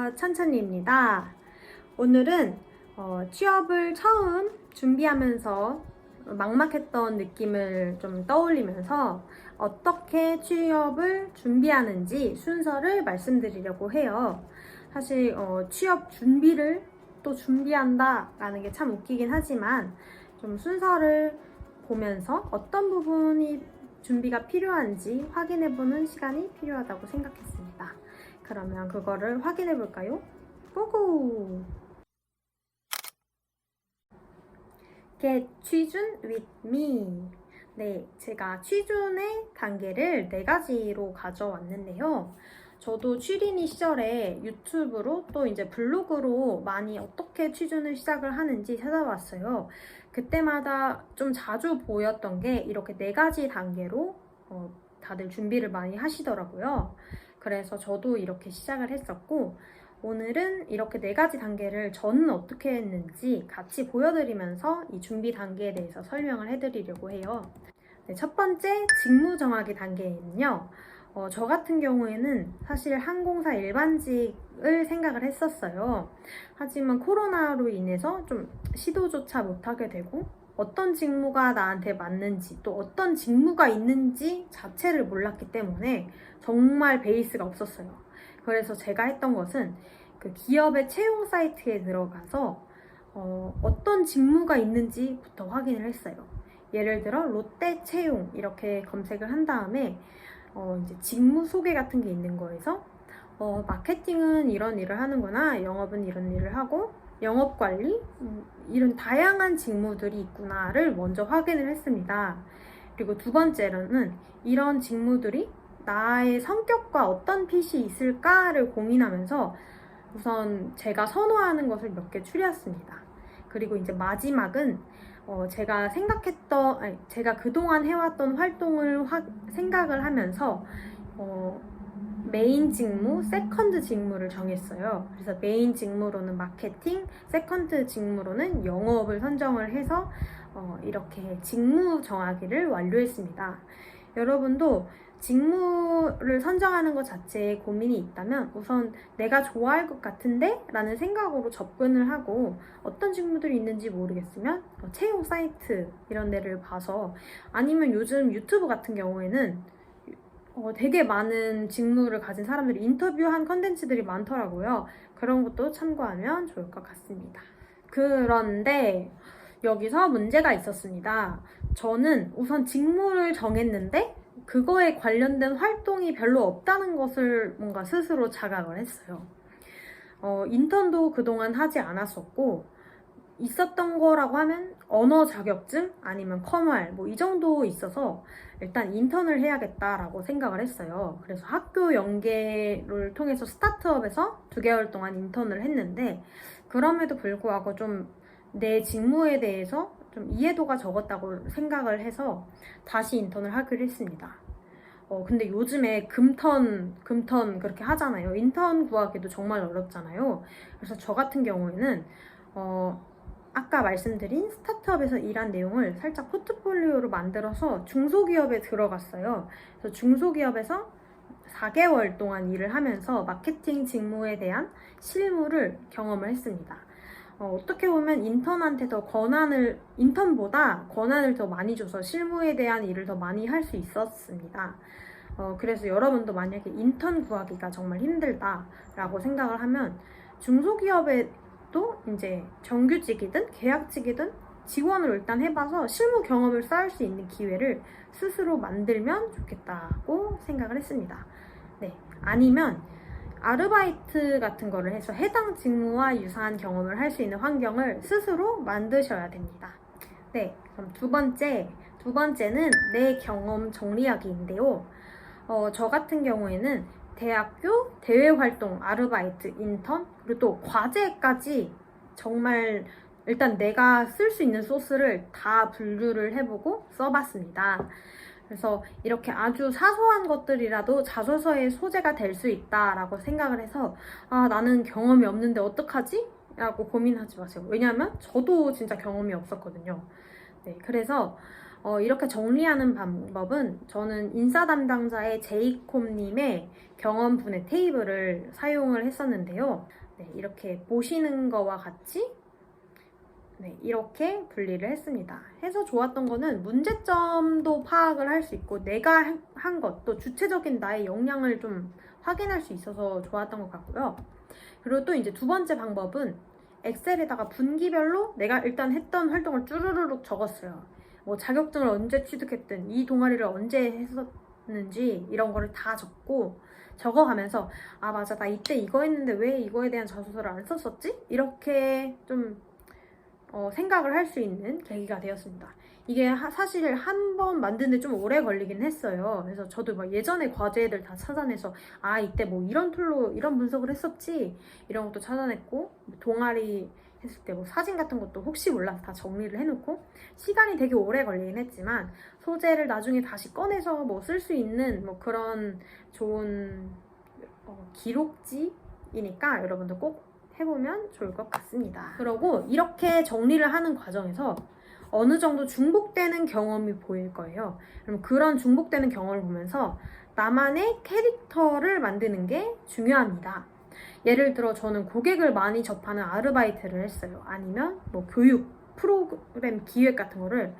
안녕하세요. 천천히입니다. 오늘은 취업을 처음 준비하면서 막막했던 느낌을 좀 떠올리면서 어떻게 취업을 준비하는지 순서를 말씀드리려고 해요. 사실 취업 준비를 또 준비한다 라는 게 참 웃기긴 하지만 좀 순서를 보면서 어떤 부분이 준비가 필요한지 확인해보는 시간이 필요하다고 생각했습니다. 그러면 그거를 확인해 볼까요? 고고! Get 취준 with me. 네, 제가 취준의 단계를 4가지로 가져왔는데요. 저도 취린이 시절에 유튜브로 또 이제 블로그로 많이 어떻게 취준을 시작을 하는지 찾아봤어요. 그때마다 좀 자주 보였던 게 이렇게 4가지 단계로 다들 준비를 많이 하시더라고요. 그래서 저도 이렇게 시작을 했었고, 오늘은 이렇게 4가지 단계를 저는 어떻게 했는지 같이 보여드리면서 이 준비 단계에 대해서 설명을 해드리려고 해요. 네, 첫 번째 직무 정하기 단계에는요. 저 같은 경우에는 사실 항공사 일반직을 생각을 했었어요. 하지만 코로나로 인해서 좀 시도조차 못하게 되고 어떤 직무가 나한테 맞는지 또 어떤 직무가 있는지 자체를 몰랐기 때문에 정말 베이스가 없었어요. 그래서 제가 했던 것은 그 기업의 채용 사이트에 들어가서 어떤 직무가 있는지부터 확인을 했어요. 예를 들어 롯데 채용 이렇게 검색을 한 다음에 이제 직무 소개 같은 게 있는 거에서 마케팅은 이런 일을 하는구나, 영업은 이런 일을 하고 영업관리 이런 다양한 직무들이 있구나를 먼저 확인을 했습니다. 그리고 두 번째로는 이런 직무들이 나의 성격과 어떤 핏이 있을까를 고민하면서 우선 제가 선호하는 것을 몇 개 추렸습니다. 그리고 이제 마지막은 제가 그동안 해왔던 활동을 생각을 하면서 메인 직무, 세컨드 직무를 정했어요. 그래서 메인 직무로는 마케팅, 세컨드 직무로는 영업을 선정을 해서 이렇게 직무 정하기를 완료했습니다. 여러분도 직무를 선정하는 것 자체에 고민이 있다면 우선 내가 좋아할 것 같은데? 라는 생각으로 접근을 하고 어떤 직무들이 있는지 모르겠으면 채용 사이트 이런 데를 봐서 아니면 요즘 유튜브 같은 경우에는 되게 많은 직무를 가진 사람들이 인터뷰한 컨텐츠들이 많더라고요. 그런 것도 참고하면 좋을 것 같습니다. 그런데 여기서 문제가 있었습니다. 저는 우선 직무를 정했는데 그거에 관련된 활동이 별로 없다는 것을 뭔가 스스로 자각을 했어요. 인턴도 그동안 하지 않았었고 있었던 거라고 하면 언어 자격증 아니면 컴활 뭐 이 정도 있어서 일단 인턴을 해야겠다라고 생각을 했어요. 그래서 학교 연계를 통해서 스타트업에서 2개월 동안 인턴을 했는데 그럼에도 불구하고 좀 내 직무에 대해서 좀 이해도가 적었다고 생각을 해서 다시 인턴을 하기로 했습니다. 근데 요즘에 금턴 그렇게 하잖아요. 인턴 구하기도 정말 어렵잖아요. 그래서 저 같은 경우에는 아까 말씀드린 스타트업에서 일한 내용을 살짝 포트폴리오로 만들어서 중소기업에 들어갔어요. 그래서 중소기업에서 4개월 동안 일을 하면서 마케팅 직무에 대한 실무를 경험을 했습니다. 어떻게 보면 인턴보다 권한을 더 많이 줘서 실무에 대한 일을 더 많이 할 수 있었습니다. 그래서 여러분도 만약에 인턴 구하기가 정말 힘들다라고 생각을 하면 중소기업에도 이제 정규직이든 계약직이든 지원을 일단 해봐서 실무 경험을 쌓을 수 있는 기회를 스스로 만들면 좋겠다고 생각을 했습니다. 네, 아니면 아르바이트 같은 거를 해서 해당 직무와 유사한 경험을 할 수 있는 환경을 스스로 만드셔야 됩니다. 네, 그럼 두 번째는 내 경험 정리하기인데요. 저 같은 경우에는 대학교 대외활동, 아르바이트, 인턴, 그리고 또 과제까지 정말 일단 내가 쓸 수 있는 소스를 다 분류를 해보고 써봤습니다. 그래서 이렇게 아주 사소한 것들이라도 자소서의 소재가 될 수 있다라고 생각을 해서 나는 경험이 없는데 어떡하지? 라고 고민하지 마세요. 왜냐하면 저도 진짜 경험이 없었거든요. 네, 그래서 이렇게 정리하는 방법은 저는 인사 담당자의 제이콤님의 경험분해 테이블을 사용을 했었는데요. 네, 이렇게 보시는 거와 같이 네, 이렇게 분리를 했습니다. 해서 좋았던 거는 문제점도 파악을 할 수 있고 내가 한 것, 또 주체적인 나의 역량을 좀 확인할 수 있어서 좋았던 것 같고요. 그리고 또 이제 두 번째 방법은 엑셀에다가 분기별로 내가 일단 했던 활동을 쭈루루룩 적었어요. 뭐 자격증을 언제 취득했든 이 동아리를 언제 했었는지 이런 거를 다 적고 적어가면서 아 맞아 나 이때 이거 했는데 왜 이거에 대한 자소서를 안 썼었지? 이렇게 좀 생각을 할 수 있는 계기가 되었습니다. 이게 사실 한 번 만드는데 좀 오래 걸리긴 했어요. 그래서 저도 막 예전에 과제들 다 찾아내서 아 이때 뭐 이런 툴로 이런 분석을 했었지 이런 것도 찾아냈고 동아리 했을 때 뭐 사진 같은 것도 혹시 몰라서 다 정리를 해놓고 시간이 되게 오래 걸리긴 했지만 소재를 나중에 다시 꺼내서 뭐 쓸 수 있는 뭐 그런 좋은 기록지이니까 여러분들 꼭 해보면 좋을 것 같습니다. 그리고 이렇게 정리를 하는 과정에서 어느 정도 중복되는 경험이 보일 거예요. 그럼 그런 중복되는 경험을 보면서 나만의 캐릭터를 만드는 게 중요합니다. 예를 들어 저는 고객을 많이 접하는 아르바이트를 했어요. 아니면 뭐 교육 프로그램 기획 같은 거를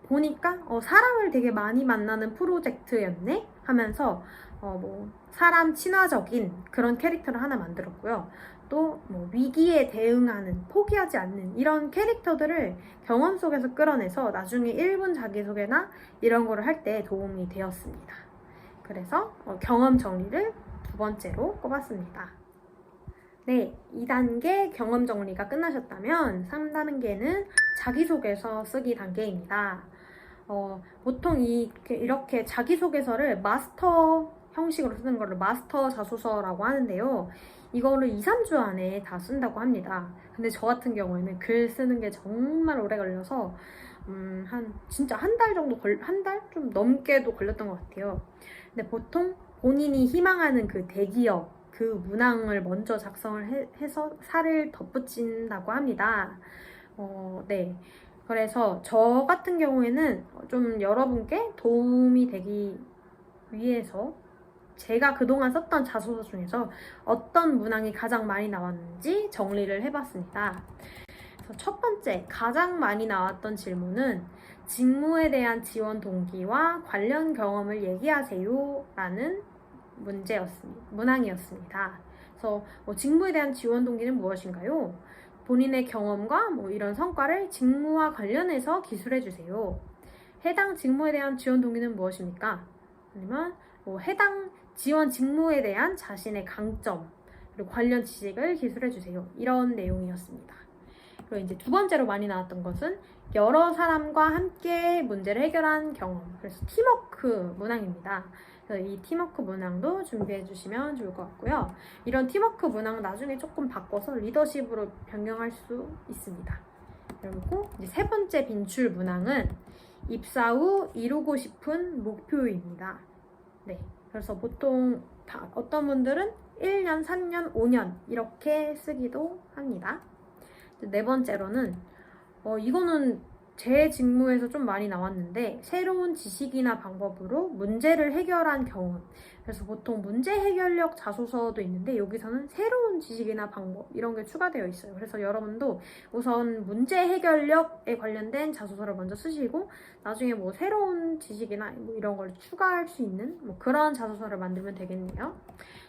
보니까 사람을 되게 많이 만나는 프로젝트였네 하면서 뭐 사람 친화적인 그런 캐릭터를 하나 만들었고요. 또 뭐 위기에 대응하는 포기하지 않는 이런 캐릭터들을 경험 속에서 끌어내서 나중에 1분 자기소개나 이런 거를 할 때 도움이 되었습니다. 그래서 경험 정리를 두 번째로 꼽았습니다. 네, 2단계 경험 정리가 끝나셨다면 3단계는 자기소개서 쓰기 단계입니다. 보통 이렇게 자기소개서를 마스터 형식으로 쓰는 거를 마스터 자소서라고 하는데요. 이거를 2, 3주 안에 다 쓴다고 합니다. 근데 저 같은 경우에는 글 쓰는 게 정말 오래 걸려서 진짜 한 달 정도 한 달? 좀 넘게도 걸렸던 것 같아요. 근데 보통 본인이 희망하는 그 대기업 그 문항을 먼저 작성을 해서 살을 덧붙인다고 합니다. 네. 그래서 저 같은 경우에는 좀 여러분께 도움이 되기 위해서 제가 그동안 썼던 자소서 중에서 어떤 문항이 가장 많이 나왔는지 정리를 해봤습니다. 그래서 첫 번째, 가장 많이 나왔던 질문은 직무에 대한 지원 동기와 관련 경험을 얘기하세요 라는 문항이었습니다. 그래서 직무에 대한 지원 동기는 무엇인가요? 본인의 경험과 이런 성과를 직무와 관련해서 기술해 주세요. 해당 직무에 대한 지원 동기는 무엇입니까? 아니면 해당 지원 직무에 대한 자신의 강점 그리고 관련 지식을 기술해 주세요. 이런 내용이었습니다. 그리고 이제 두 번째로 많이 나왔던 것은 여러 사람과 함께 문제를 해결한 경험. 그래서 팀워크 문항입니다. 그래서 이 팀워크 문항도 준비해 주시면 좋을 것 같고요. 이런 팀워크 문항 나중에 조금 바꿔서 리더십으로 변경할 수 있습니다. 그리고 이제 세 번째 빈출 문항은 입사 후 이루고 싶은 목표입니다. 네, 그래서 보통 어떤 분들은 1년, 3년, 5년 이렇게 쓰기도 합니다. 네 번째로는 이거는 제 직무에서 좀 많이 나왔는데 새로운 지식이나 방법으로 문제를 해결한 경험. 그래서 보통 문제 해결력 자소서도 있는데 여기서는 새로운 지식이나 방법 이런 게 추가되어 있어요. 그래서 여러분도 우선 문제 해결력에 관련된 자소서를 먼저 쓰시고 나중에 새로운 지식이나 이런 걸 추가할 수 있는 그런 자소서를 만들면 되겠네요.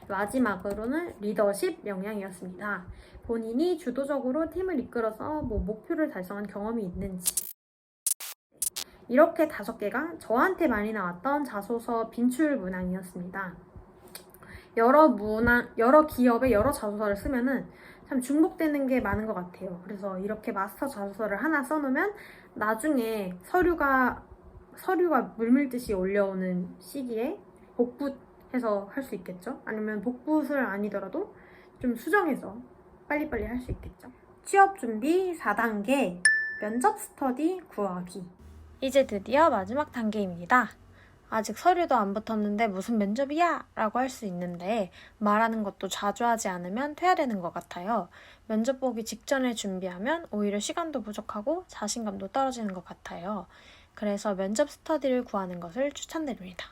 마지막으로는 리더십 역량이었습니다. 본인이 주도적으로 팀을 이끌어서 목표를 달성한 경험이 있는지. 이렇게 5개가 저한테 많이 나왔던 자소서 빈출 문항이었습니다. 여러 기업의 여러 자소서를 쓰면은 참 중복되는 게 많은 것 같아요. 그래서 이렇게 마스터 자소서를 하나 써놓으면 나중에 서류가 물밀듯이 올려오는 시기에 복붙해서 할 수 있겠죠? 아니면 복붙을 아니더라도 좀 수정해서 빨리빨리 할 수 있겠죠? 취업 준비 4단계 면접 스터디 구하기. 이제 드디어 마지막 단계입니다. 아직 서류도 안 붙었는데 무슨 면접이야? 라고 할 수 있는데 말하는 것도 자주 하지 않으면 퇴화되는 것 같아요. 면접 보기 직전에 준비하면 오히려 시간도 부족하고 자신감도 떨어지는 것 같아요. 그래서 면접 스터디를 구하는 것을 추천드립니다.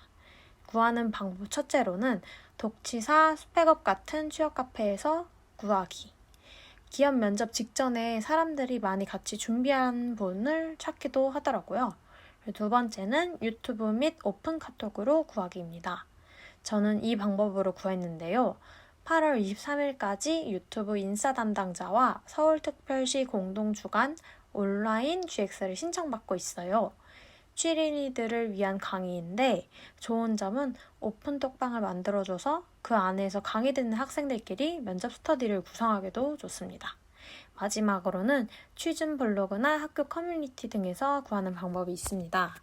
구하는 방법 첫째로는 독치사, 스펙업 같은 취업 카페에서 구하기. 기업 면접 직전에 사람들이 많이 같이 준비한 분을 찾기도 하더라고요. 두 번째는 유튜브 및 오픈 카톡으로 구하기입니다. 저는 이 방법으로 구했는데요. 8월 23일까지 유튜브 인싸 담당자와 서울특별시 공동주관 온라인 GX를 신청받고 있어요. 취린이들을 위한 강의인데 좋은 점은 오픈 톡방을 만들어줘서 그 안에서 강의 듣는 학생들끼리 면접 스터디를 구성하기도 좋습니다. 마지막으로는 취준 블로그나 학교 커뮤니티 등에서 구하는 방법이 있습니다.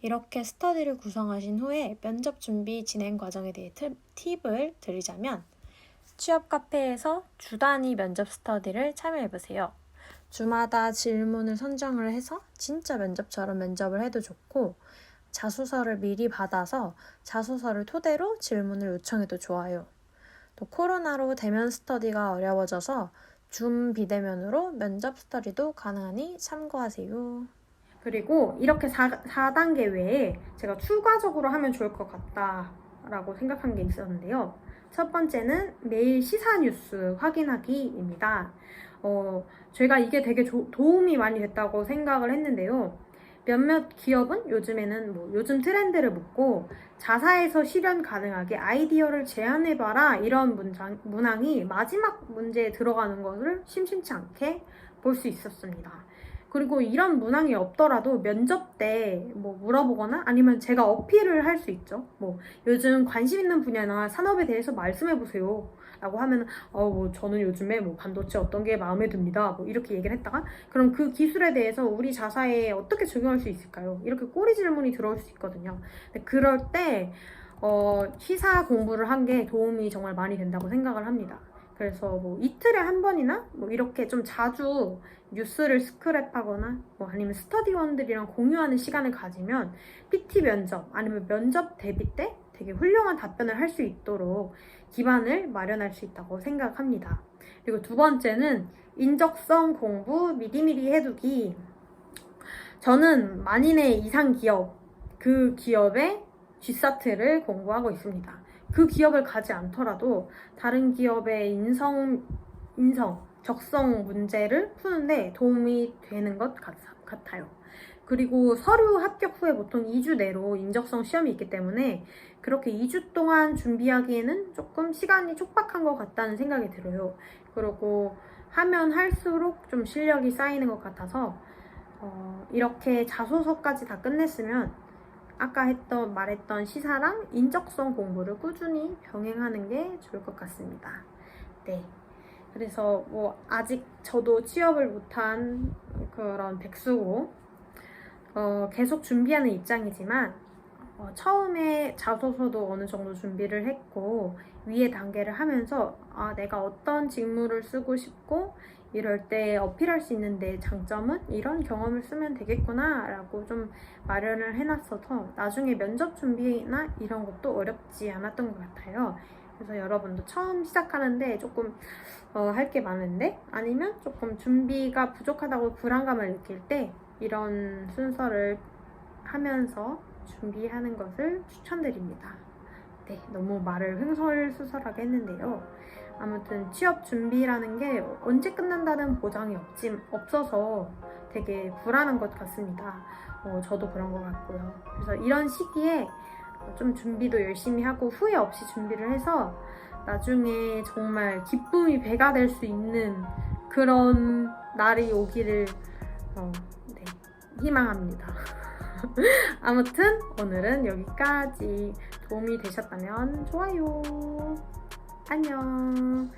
이렇게 스터디를 구성하신 후에 면접 준비 진행 과정에 대해 팁을 드리자면 취업 카페에서 주 단위 면접 스터디를 참여해보세요. 주마다 질문을 선정을 해서 진짜 면접처럼 면접을 해도 좋고 자소서를 미리 받아서 자소서를 토대로 질문을 요청해도 좋아요. 또 코로나로 대면 스터디가 어려워져서 줌 비대면으로 면접 스터디도 가능하니 참고하세요. 그리고 이렇게 4단계 외에 제가 추가적으로 하면 좋을 것 같다라고 생각한 게 있었는데요. 첫 번째는 매일 시사 뉴스 확인하기입니다. 제가 이게 되게 도움이 많이 됐다고 생각을 했는데요. 몇몇 기업은 요즘에는 요즘 트렌드를 묻고 자사에서 실현 가능하게 아이디어를 제안해봐라 이런 문항이 마지막 문제에 들어가는 것을 심심치 않게 볼 수 있었습니다. 그리고 이런 문항이 없더라도 면접 때 물어보거나 아니면 제가 어필을 할 수 있죠. 요즘 관심 있는 분야나 산업에 대해서 말씀해보세요. 라고 하면 저는 요즘에 반도체 어떤 게 마음에 듭니다. 이렇게 얘기를 했다가 그럼 그 기술에 대해서 우리 자사에 어떻게 적용할 수 있을까요? 이렇게 꼬리 질문이 들어올 수 있거든요. 근데 그럴 때 시사 공부를 한 게 도움이 정말 많이 된다고 생각을 합니다. 그래서 이틀에 한 번이나 이렇게 좀 자주 뉴스를 스크랩하거나 아니면 스터디원들이랑 공유하는 시간을 가지면 PT 면접 아니면 면접 대비 때 되게 훌륭한 답변을 할 수 있도록 기반을 마련할 수 있다고 생각합니다. 그리고 두 번째는 인적성 공부 미리미리 해두기. 저는 만인의 이상 기업, 그 기업의 G사트를 공부하고 있습니다. 그 기업을 가지 않더라도 다른 기업의 인성, 적성 문제를 푸는데 도움이 되는 것 같아요. 그리고 서류 합격 후에 보통 2주 내로 인적성 시험이 있기 때문에 그렇게 2주 동안 준비하기에는 조금 시간이 촉박한 것 같다는 생각이 들어요. 그리고 하면 할수록 좀 실력이 쌓이는 것 같아서 이렇게 자소서까지 다 끝냈으면 아까 말했던 시사랑 인적성 공부를 꾸준히 병행하는 게 좋을 것 같습니다. 네. 그래서 아직 저도 취업을 못한 그런 백수고 계속 준비하는 입장이지만 처음에 자소서도 어느 정도 준비를 했고 위에 단계를 하면서 내가 어떤 직무를 쓰고 싶고 이럴 때 어필할 수 있는 내 장점은 이런 경험을 쓰면 되겠구나 라고 좀 마련을 해놨어서 나중에 면접 준비나 이런 것도 어렵지 않았던 것 같아요. 그래서 여러분도 처음 시작하는데 조금 할 게 많은데 아니면 조금 준비가 부족하다고 불안감을 느낄 때 이런 순서를 하면서 준비하는 것을 추천드립니다. 네, 너무 말을 횡설수설하게 했는데요. 아무튼 취업 준비라는 게 언제 끝난다는 보장이 없어서 되게 불안한 것 같습니다. 저도 그런 것 같고요. 그래서 이런 시기에 좀 준비도 열심히 하고 후회 없이 준비를 해서 나중에 정말 기쁨이 배가 될 수 있는 그런 날이 오기를 네, 희망합니다. 아무튼 오늘은 여기까지. 도움이 되셨다면 좋아요. 안녕.